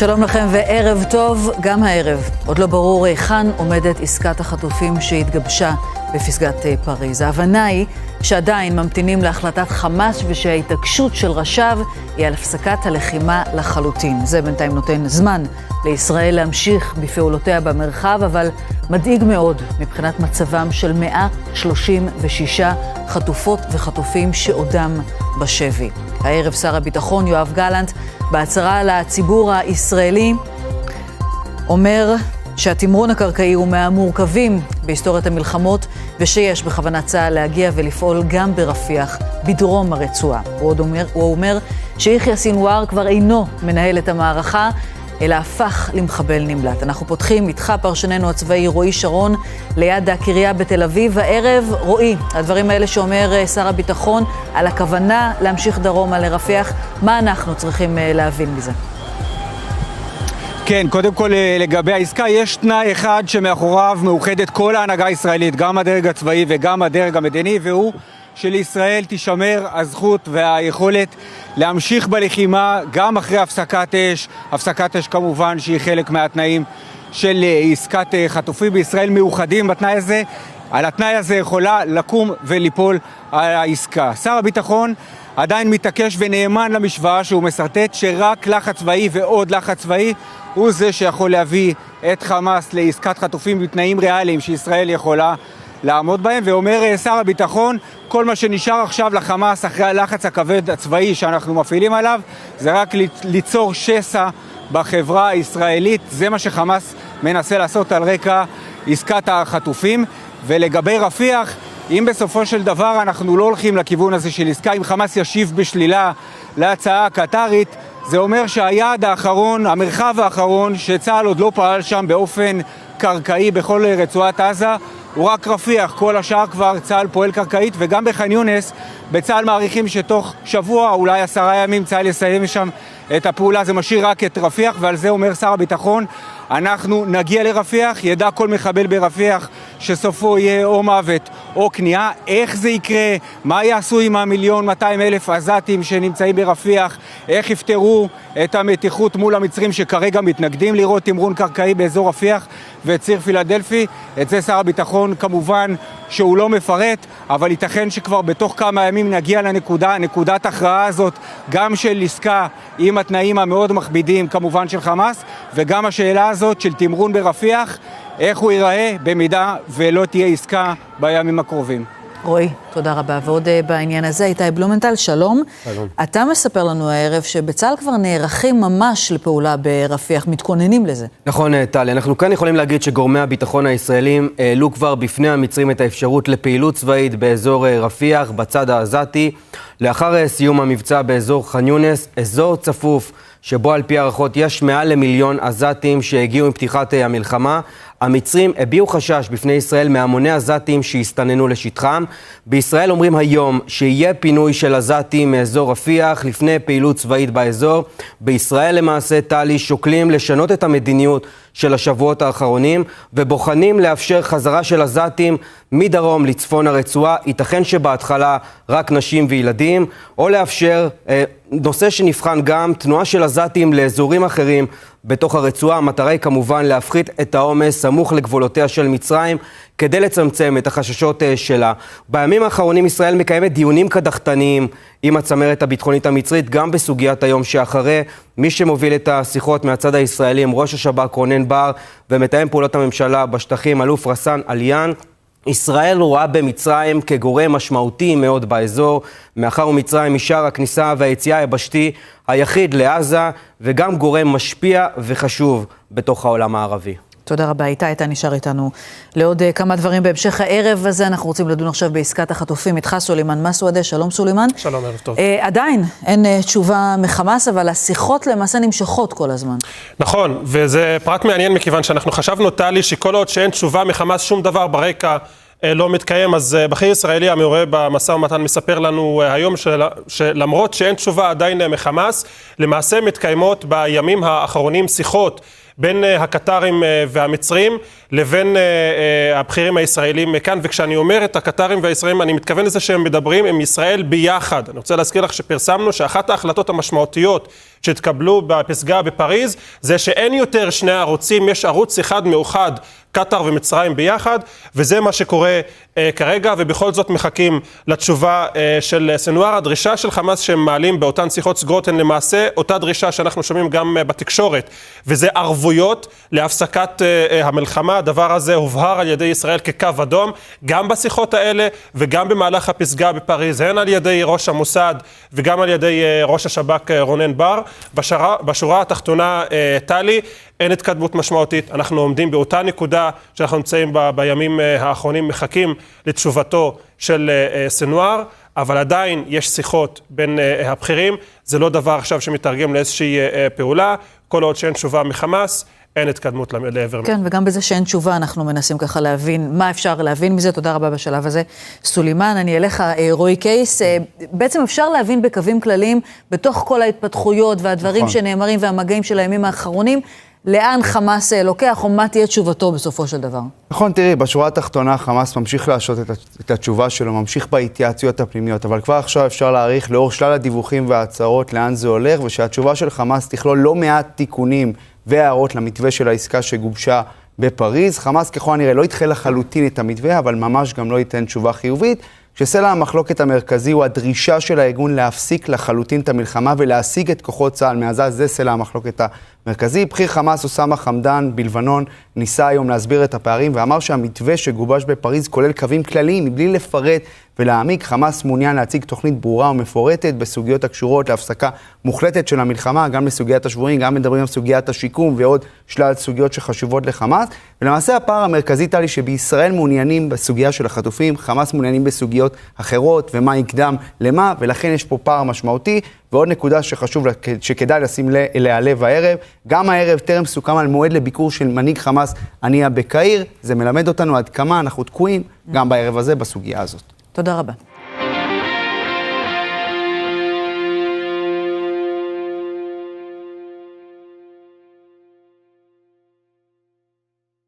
שלום לכם וערב טוב. גם הערב עוד לא ברור היכן עומדת עסקת החטופים שהתגבשה בפסגת פריז. ההבנה היא שעדיין ממתינים להחלטת חמאס ושההתעקשות של ראשיו היא על הפסקת הלחימה לחלוטין. זה בינתיים נותן זמן לישראל להמשיך בפעולותיה במרחב, אבל מדאיג מאוד מבחינת מצבם של 136 חטופות וחטופים שעודם בשבי. הערב שר הביטחון יואב גלנט בהצהרה לציבור הישראלי אומר שהתמרון הקרקעי הוא מהמורכבים בהיסטוריית המלחמות ושיש בכוונת צה"ל להגיע ולפעול גם ברפיח בדרום הרצועה. הוא אומר שיחיא סינואר כבר אינו מנהל את המערכה אלא הפך למחבל נמלט. אנחנו פותחים איתך פרשננו הצבאי רועי שרון ליד הקריה בתל אביב. הערב רועי, הדברים האלה שאומר שר הביטחון על הכוונה להמשיך דרומה לרפיח, מה אנחנו צריכים להבין מזה? כן, קודם כל לגבי העסקה יש תנאי אחד שמאחוריו מאוחדת כל ההנהגה הישראלית, גם הדרג הצבאי וגם הדרג המדיני, והוא שלישראל תישמר הזכות והיכולת להמשיך בלחימה גם אחרי הפסקת אש. הפסקת אש כמובן שהיא חלק מהתנאים של עסקת חטופים. בישראל מאוחדים בתנאי הזה. על התנאי הזה יכולה לקום וליפול העסקה. שר הביטחון עדיין מתעקש ונאמן למשוואה שהוא מסרטט שרק לחץ צבאי ועוד לחץ צבאי הוא זה שיכול להביא את חמאס לעסקת חטופים בתנאים ריאליים שישראל יכולה לעמוד בהם. ואומר שר הביטחון, כל מה שנשאר עכשיו לחמאס אחרי הלחץ הכבד הצבאי שאנחנו מפעילים עליו זה רק ליצור שסע בחברה הישראלית. זה מה שחמאס מנסה לעשות על רקע עסקת החטופים. ולגבי רפיח, אם בסופו של דבר אנחנו לא הולכים לכיוון הזה של עסקה, אם חמאס ישיב בשלילה להצעה הקטרית, זה אומר שהיעד האחרון, המרחב האחרון שצה"ל עוד לא פעל שם באופן קרקעי בכל רצועת עזה הוא רק רפיח. כל השאר כבר צה"ל פועל קרקעית, וגם בח'אן יונס בצה"ל מעריכים שתוך שבוע אולי 10 ימים צה"ל יסיים שם את הפעולה. זה משאיר רק את רפיח, ועל זה אומר שר הביטחון, אנחנו נגיע לרפיח, ידע כל מחבל ברפיח שסופו יהיה או מוות או כניעה. איך זה יקרה? מה יעשו עם 1,200,000 עזתים שנמצאים ברפיח? איך יפתרו את המתיחות מול המצרים שכרגע מתנגדים לראות תמרון קרקעי באזור רפיח וציר פילדלפי? את זה שר הביטחון כמובן שהוא לא מפרט, אבל ייתכן שכבר בתוך כמה ימים נגיע נקודת הכרעה הזאת, גם של עסקה עם התנאים המאוד מכבידים כמובן של חמאס, וגם השאלה הזאת של תמרון ברפיח, איך הוא ייראה במידה ולא תהיה עסקה בימים הקרובים. רועי, תודה רבה. ועוד בעניין הזה, איתי בלומנטל, שלום. שלום. אתה מספר לנו הערב שבצה"ל כבר נערכים ממש לפעולה ברפיח, מתכוננים לזה. נכון, טלי, אנחנו כאן יכולים להגיד שגורמי הביטחון הישראלים העלו כבר בפני המצרים את האפשרות לפעילות צבאית באזור רפיח, בצד העזתי, לאחר סיום המבצע באזור ח'אן יונס, אזור צפוף, שבו על פי הערכות יש מעל ל1,000,000 עזתים שהגיעו עם פתיחת המלחמה. המצרים הביעו חשש בפני ישראל מהמוני עזתים שהסתננו לשטחם. בישראל אומרים היום שיהיה פינוי של עזתים מאזור רפיח לפני פעילות צבאית באזור. בישראל למעשה טלי שוקלים לשנות את המדיניות של השבועות האחרונים ובוחנים לאפשר חזרה של עזתים מדרום לצפון הרצועה, ייתכן שבהתחלה רק נשים וילדים, או לאפשר נושא שנבחן גם תנועה של עזתים לאזורים אחרים בתוך הרצועה. המטרה היא כמובן להפחית את העומס סמוך לגבולותיה של מצרים כדי לצמצם את החששות שלה. בימים האחרונים ישראל מקיימת דיונים קדחתניים עם הצמרת הביטחונית המצרית גם בסוגיית היום שאחרי. מי שמוביל את השיחות מהצד הישראלי עם ראש השב"כ רונן בר ומתאם פעולות הממשלה בשטחים אלוף רסן עליאן. ישראל רואה במצרים כגורם משמעותי מאוד באזור, מאחר ומצרים היא שער הכניסה והיציאה היבשתי היחיד לעזה, וגם גורם משפיע וחשוב בתוך העולם הערבי. תודה רבה, איתי, אתה נשאר איתנו לעוד כמה דברים בהמשך הערב הזה. אנחנו רוצים לדון עכשיו בעסקת החטופים איתך, סולימאן מסוודה. שלום סולימאן. שלום, ערב טוב. עדיין אין תשובה מחמאס, אבל השיחות למעשה נמשכות כל הזמן. נכון, וזה פרט מעניין מכיוון שאנחנו חשבנו, טלי, שכל עוד שאין תשובה מחמאס, שום דבר ברקע לא מתקיים. אז בכיר ישראלי המעורה במשא ומתן מספר לנו היום שלמרות שאין תשובה עדיין מחמאס, למעשה מתקיימות בימים האחרונים שיחות בין הקטרים והמצרים לבין הבכירים הישראלים כאן. וכשאני אומר את הקטרים והישראלים, אני מתכוון לזה שהם מדברים עם ישראל ביחד. אני רוצה להזכיר לך שפרסמנו שאחת ההחלטות המשמעותיות שהתקבלו בפסגה בפריז, זה שאין יותר שני ערוצים, יש ערוץ אחד מאוחד, קטר ומצרים ביחד, וזה מה שקורה כרגע, ובכל זאת מחכים לתשובה של סנואר. הדרישה של חמאס שהם מעלים באותן שיחות סגורות הן למעשה אותה דרישה שאנחנו שומעים גם בתקשורת, וזה ערבויות להפסקת המלחמה. הדבר הזה הובהר על ידי ישראל כקו אדום, גם בשיחות האלה וגם במהלך הפסגה בפריז, הן על ידי ראש המוסד וגם על ידי ראש השב"כ רונן בר. בשורה התחתונה, טלי, אין התקדמות משמעותית. אנחנו עומדים באותה נקודה שאנחנו נמצאים בימים האחרונים, מחכים לתשובתו של סנואר, אבל עדיין יש שיחות בין הבכירים. זה לא דבר עכשיו שמתרגם לאיזושהי פעולה. כל עוד שאין תשובה מחמאס, אין התקדמות לעבר. כן, וגם בזה שאין תשובה, אנחנו מנסים ככה להבין מה אפשר להבין מזה. תודה רבה בשלב הזה, סולימן. אני אליך, רועי קייס. בעצם אפשר להבין בקווים כלליים, בתוך כל ההתפתחויות והדברים שנאמרים והמגעים של הימים האחרונים, לאן חמאס לוקח, או מה תהיה תשובתו בסופו של דבר? נכון, תראי, בשורה התחתונה חמאס ממשיך להשעות את התשובה שלו, ממשיך בהתייעצויות הפנימיות, אבל כבר עכשיו אפשר להעריך לאור שלל הדיווחים וההצהרות לאן זה הולך, ושהתשובה של חמאס תכלול לא מעט תיקונים והערות למתווה של העסקה שגובשה בפריז. חמאס ככל הנראה לא יתחיל לחלוטין את המתווה, אבל ממש גם לא ייתן תשובה חיובית. כשסלע המחלוקת המרכזי הוא הדרישה של הארגון להפסיק לחלוטין את המלחמה ולהשיג את כוחות צה"ל מעזה, זה סלע המחלוקת המרכזי. בכיר חמאס אוסמה חמדאן בלבנון ניסה היום להסביר את הפערים ואמר שהמתווה שגובש בפריז כולל קווים כלליים מבלי לפרט ולהעמיק. חמאס מעוניין להציג תוכנית ברורה ומפורטת בסוגיות הקשורות להפסקה מוחלטת של המלחמה, גם בסוגיית השבויים, גם מדברים על סוגיית השיקום ועוד שלל סוגיות שחשובות לחמאס. ולמעשה הפער המרכזי טלי שבישראל מעוניינים בסוגיה של החטופים, חמאס מעוניינים בסוגיות אחרות ומה יקדם למה, ולכן יש פה פער משמעותי. ועוד נקודה שחשוב, שכדאי לשים אליה לב הערב, גם הערב טרם סוכם על מועד לביקור של מנהיג חמאס הנייה בקהיר. זה מלמד אותנו עד כמה אנחנו תקועים גם בערב הזה בסוגיה הזאת. תודה רבה.